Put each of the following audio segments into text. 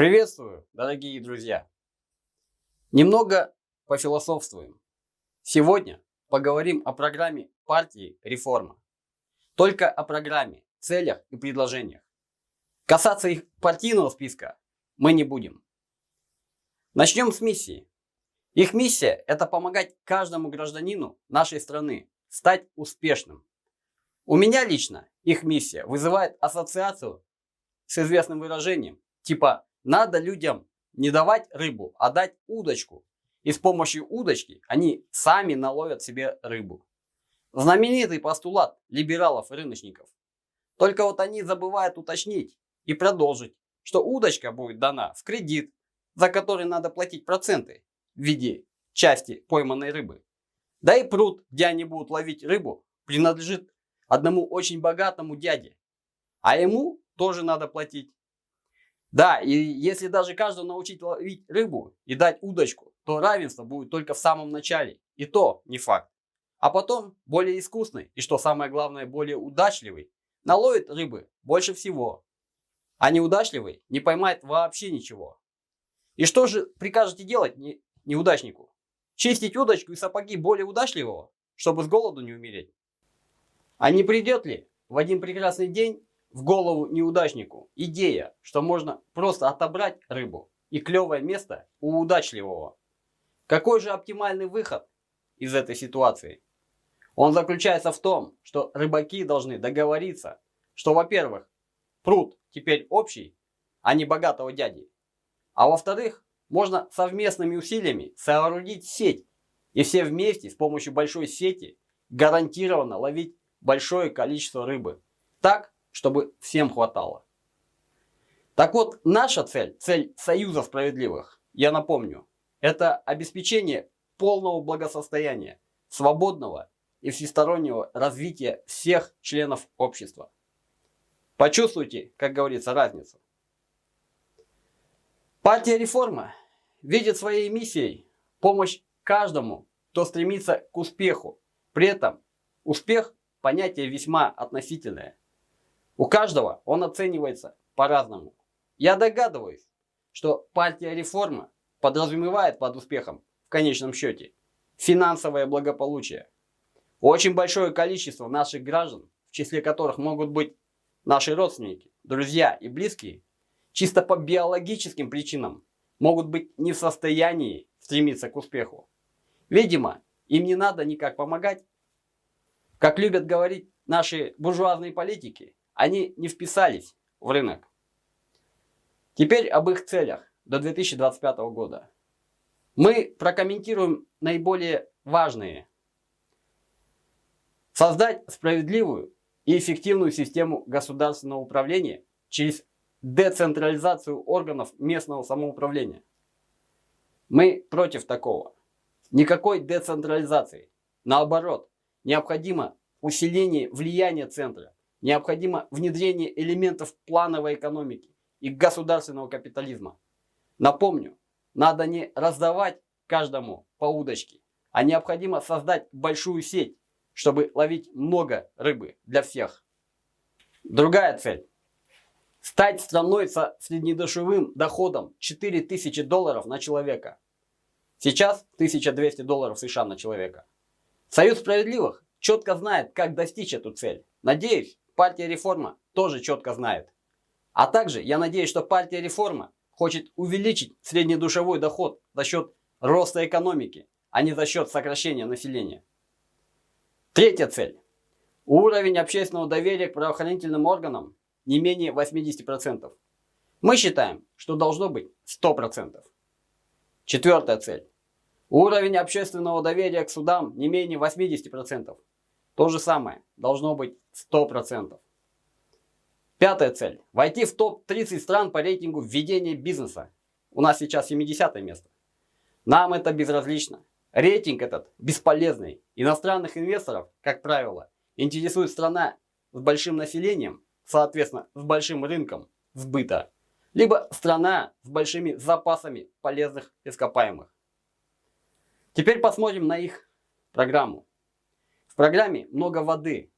Приветствую, дорогие друзья! Немного пофилософствуем. Сегодня поговорим о программе партии «Реформа». Только о программе, целях и предложениях. Касаться их партийного списка мы не будем. Начнем с миссии. Их миссия – это помогать каждому гражданину нашей страны стать успешным. У меня лично их миссия вызывает ассоциацию с известным выражением типа «надо людям не давать рыбу, а дать удочку, и с помощью удочки они сами наловят себе рыбу». Знаменитый постулат либералов-рыночников. Только вот они забывают уточнить и продолжить, что удочка будет дана в кредит, за который надо платить проценты в виде части пойманной рыбы. Да и пруд, где они будут ловить рыбу, принадлежит одному очень богатому дяде, а ему тоже надо платить. Да, и если даже каждого научить ловить рыбу и дать удочку, то равенство будет только в самом начале, и то не факт. А потом более искусный и, что самое главное, более удачливый наловит рыбы больше всего, а неудачливый не поймает вообще ничего. И что же прикажете делать неудачнику? Чистить удочку и сапоги более удачливого, чтобы с голоду не умереть? А не придет ли в один прекрасный день в голову неудачнику идея, что можно просто отобрать рыбу и клевое место у удачливого? Какой же оптимальный выход из этой ситуации? Он заключается в том, что рыбаки должны договориться, что, во-первых, пруд теперь общий, а не богатого дяди. А во-вторых, можно совместными усилиями соорудить сеть, и все вместе с помощью большой сети гарантированно ловить большое количество рыбы. Так, чтобы всем хватало. Так вот, наша цель Союза Справедливых, я напомню, это обеспечение полного благосостояния, свободного и всестороннего развития всех членов общества. Почувствуйте, как говорится, разницу. Партия «Реформа» видит своей миссией помощь каждому, кто стремится к успеху. При этом успех – понятие весьма относительное. У каждого он оценивается по-разному. Я догадываюсь, что партия «Реформа» подразумевает под успехом, в конечном счете, финансовое благополучие. Очень большое количество наших граждан, в числе которых могут быть наши родственники, друзья и близкие, чисто по биологическим причинам могут быть не в состоянии стремиться к успеху. Видимо, им не надо никак помогать. Как любят говорить наши буржуазные политики, они не вписались в рынок. Теперь об их целях до 2025 года. Мы прокомментируем наиболее важные. Создать справедливую и эффективную систему государственного управления через децентрализацию органов местного самоуправления. Мы против такого. Никакой децентрализации. Наоборот, необходимо усиление влияния центра. Необходимо внедрение элементов плановой экономики и государственного капитализма. Напомню, надо не раздавать каждому по удочке, а необходимо создать большую сеть, чтобы ловить много рыбы для всех. Другая цель. Стать страной со среднедушевым доходом $4000 на человека. Сейчас $1200 США на человека. Союз Справедливых четко знает, как достичь эту цель. Надеюсь, партия «Реформа» тоже четко знает. А также я надеюсь, что партия «Реформа» хочет увеличить среднедушевой доход за счет роста экономики, а не за счет сокращения населения. Третья цель. Уровень общественного доверия к правоохранительным органам не менее 80%. Мы считаем, что должно быть 100%. Четвертая цель. Уровень общественного доверия к судам не менее 80%. То же самое должно быть 100%. Пятая цель. Войти в топ-30 стран по рейтингу введения бизнеса. У нас сейчас 70 место. Нам это безразлично. Рейтинг этот бесполезный. Иностранных инвесторов, как правило, интересует страна с большим населением, соответственно, с большим рынком сбыта, либо страна с большими запасами полезных ископаемых. Теперь посмотрим на их программу. В программе много воды.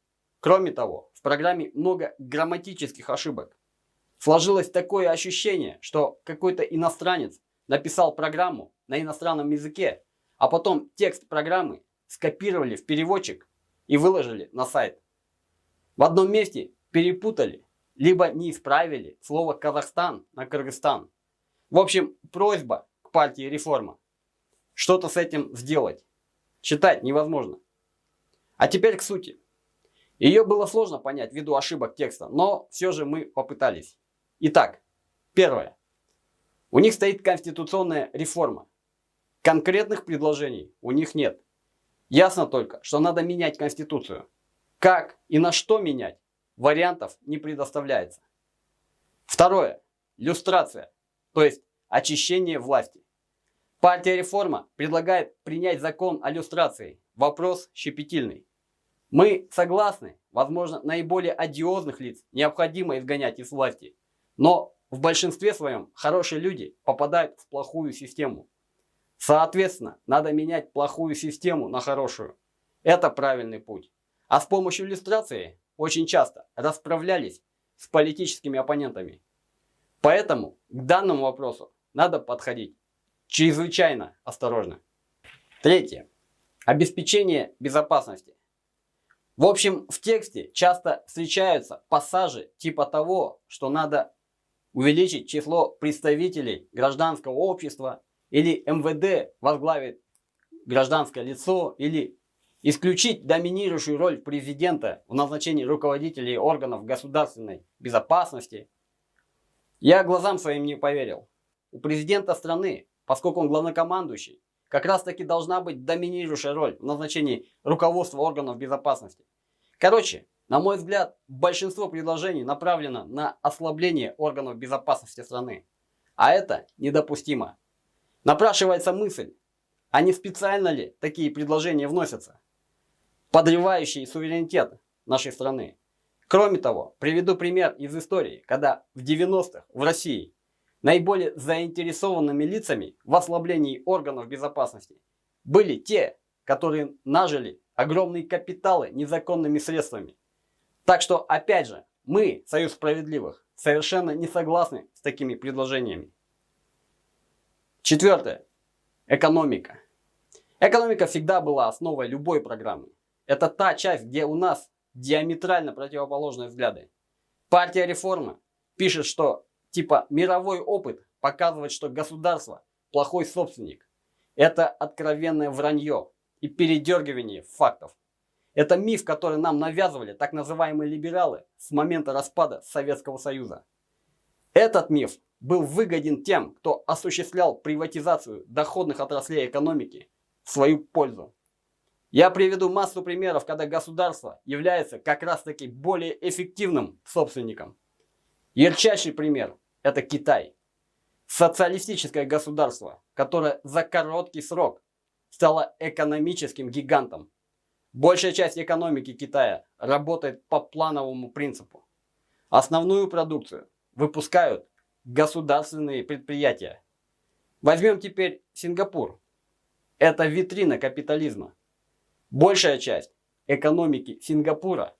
Кроме того, в программе много грамматических ошибок. Сложилось такое ощущение, что какой-то иностранец написал программу на иностранном языке, а потом текст программы скопировали в переводчик и выложили на сайт. В одном месте перепутали, либо не исправили слово «Казахстан» на «Кыргызстан». В общем, просьба к партии «Реформа» что-то с этим сделать. Читать невозможно. А теперь к сути. Ее было сложно понять ввиду ошибок текста, но все же мы попытались. Итак, первое. У них стоит конституционная реформа. Конкретных предложений у них нет. Ясно только, что надо менять Конституцию. Как и на что менять, вариантов не предоставляется. Второе. Люстрация, то есть очищение власти. Партия «Реформа» предлагает принять закон о люстрации. Вопрос щепетильный. Мы согласны, возможно, наиболее одиозных лиц необходимо изгонять из власти. Но в большинстве своем хорошие люди попадают в плохую систему. Соответственно, надо менять плохую систему на хорошую. Это правильный путь. А с помощью люстрации очень часто расправлялись с политическими оппонентами. Поэтому к данному вопросу надо подходить чрезвычайно осторожно. Третье. Обеспечение безопасности. В общем, в тексте часто встречаются пассажи типа того, что надо увеличить число представителей гражданского общества, или МВД возглавит гражданское лицо, или исключить доминирующую роль президента в назначении руководителей органов государственной безопасности. Я глазам своим не поверил. У президента страны, поскольку он главнокомандующий, как раз таки должна быть доминирующая роль в назначении руководства органов безопасности. Короче, на мой взгляд, большинство предложений направлено на ослабление органов безопасности страны. А это недопустимо. Напрашивается мысль, а не специально ли такие предложения вносятся, подрывающие суверенитет нашей страны. Кроме того, приведу пример из истории, когда в 90-х в России наиболее заинтересованными лицами в ослаблении органов безопасности были те, которые нажили огромные капиталы незаконными средствами. Так что, опять же, мы, Союз Справедливых, совершенно не согласны с такими предложениями. Четвертое. Экономика. Экономика всегда была основой любой программы. Это та часть, где у нас диаметрально противоположные взгляды. Партия «Реформа» пишет, что типа мировой опыт показывает, что государство плохой собственник. Это откровенное вранье и передергивание фактов. Это миф, который нам навязывали так называемые либералы с момента распада Советского Союза. Этот миф был выгоден тем, кто осуществлял приватизацию доходных отраслей экономики в свою пользу. Я приведу массу примеров, когда государство является как раз таки более эффективным собственником. Ярчайший пример – это Китай. Социалистическое государство, которое за короткий срок стало экономическим гигантом. Большая часть экономики Китая работает по плановому принципу. Основную продукцию выпускают государственные предприятия. Возьмем теперь Сингапур. Это витрина капитализма. Большая часть экономики Сингапура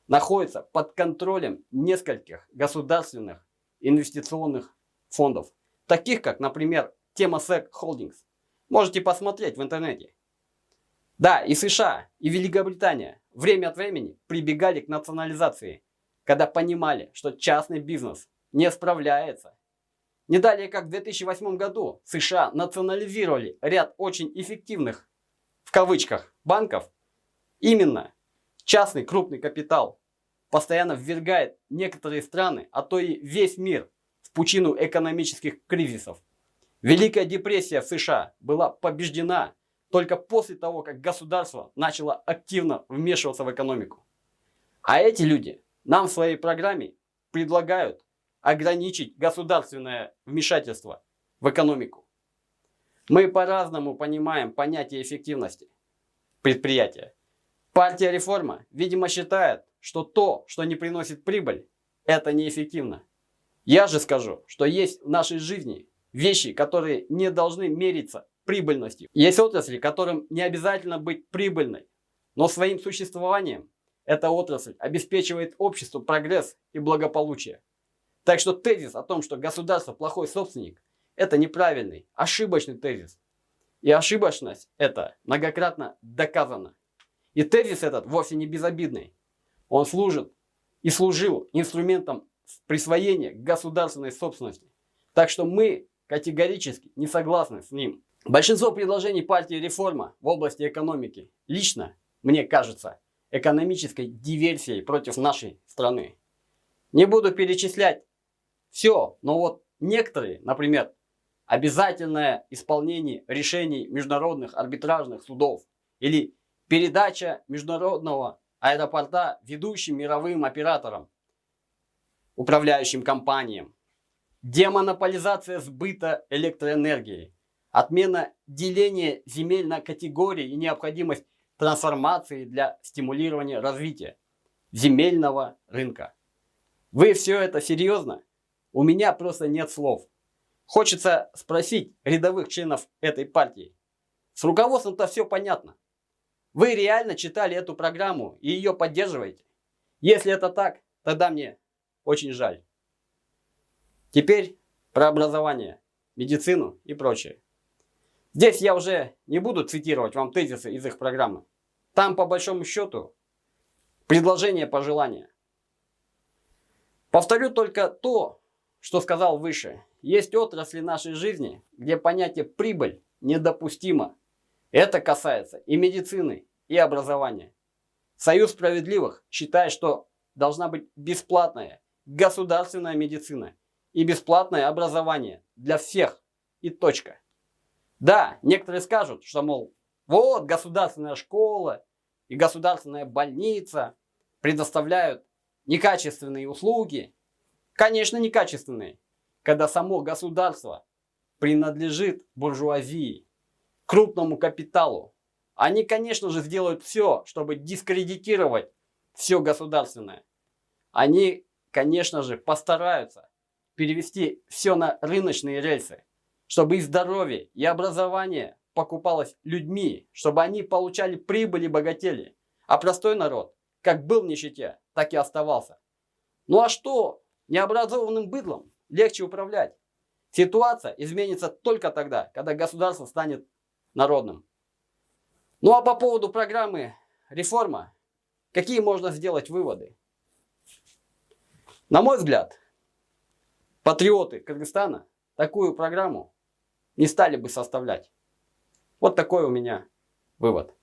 находится под контролем нескольких государственных инвестиционных фондов, таких как, например, Temasek Holdings. Можете посмотреть в интернете. Да, и США, и Великобритания время от времени прибегали к национализации, когда понимали, что частный бизнес не справляется. Не далее, как в 2008 году США национализировали ряд очень эффективных, в кавычках, банков. Именно частный крупный капитал постоянно ввергает некоторые страны, а то и весь мир, в пучину экономических кризисов. Великая депрессия в США была побеждена только после того, как государство начало активно вмешиваться в экономику. А эти люди нам в своей программе предлагают ограничить государственное вмешательство в экономику. Мы по-разному понимаем понятие эффективности предприятия. Партия «Реформа», видимо, считает, что то, что не приносит прибыль, это неэффективно. Я же скажу, что есть в нашей жизни вещи, которые не должны мериться прибыльностью. Есть отрасли, которым не обязательно быть прибыльной, но своим существованием эта отрасль обеспечивает обществу прогресс и благополучие. Так что тезис о том, что государство плохой собственник, это неправильный, ошибочный тезис. И ошибочность это многократно доказана. И тезис этот вовсе не безобидный. Он служит и служил инструментом присвоения государственной собственности. Так что мы категорически не согласны с ним. Большинство предложений партии «Реформа» в области экономики лично, мне кажется, экономической диверсией против нашей страны. Не буду перечислять все, но вот некоторые, например, обязательное исполнение решений международных арбитражных судов или передача международного аэропорта ведущим мировым операторам, управляющим компаниям, демонополизация сбыта электроэнергии, отмена деления земель на категории и необходимость трансформации для стимулирования развития земельного рынка. Вы все это серьезно? У меня просто нет слов. Хочется спросить рядовых членов этой партии. С руководством-то все понятно. Вы реально читали эту программу и ее поддерживаете? Если это так, тогда мне очень жаль. Теперь про образование, медицину и прочее. Здесь я уже не буду цитировать вам тезисы из их программы. Там, по большому счету, предложение пожелания. Повторю только то, что сказал выше. Есть отрасли нашей жизни, где понятие «прибыль» недопустимо. Это касается и медицины, и образования. Союз справедливых считает, что должна быть бесплатная государственная медицина и бесплатное образование для всех. И точка. Да, некоторые скажут, что, мол, вот государственная школа и государственная больница предоставляют некачественные услуги. Конечно, некачественные, когда само государство принадлежит буржуазии, крупному капиталу. Они, конечно же, сделают все, чтобы дискредитировать все государственное. Они, конечно же, постараются перевести все на рыночные рельсы, чтобы и здоровье, и образование покупалось людьми, чтобы они получали прибыль и богатели. А простой народ, как был в нищете, так и оставался. Ну а что, необразованным быдлом легче управлять? Ситуация изменится только тогда, когда государство станет народным. Ну а по поводу программы «Реформа», какие можно сделать выводы? На мой взгляд, патриоты Кыргызстана такую программу не стали бы составлять. Вот такой у меня вывод.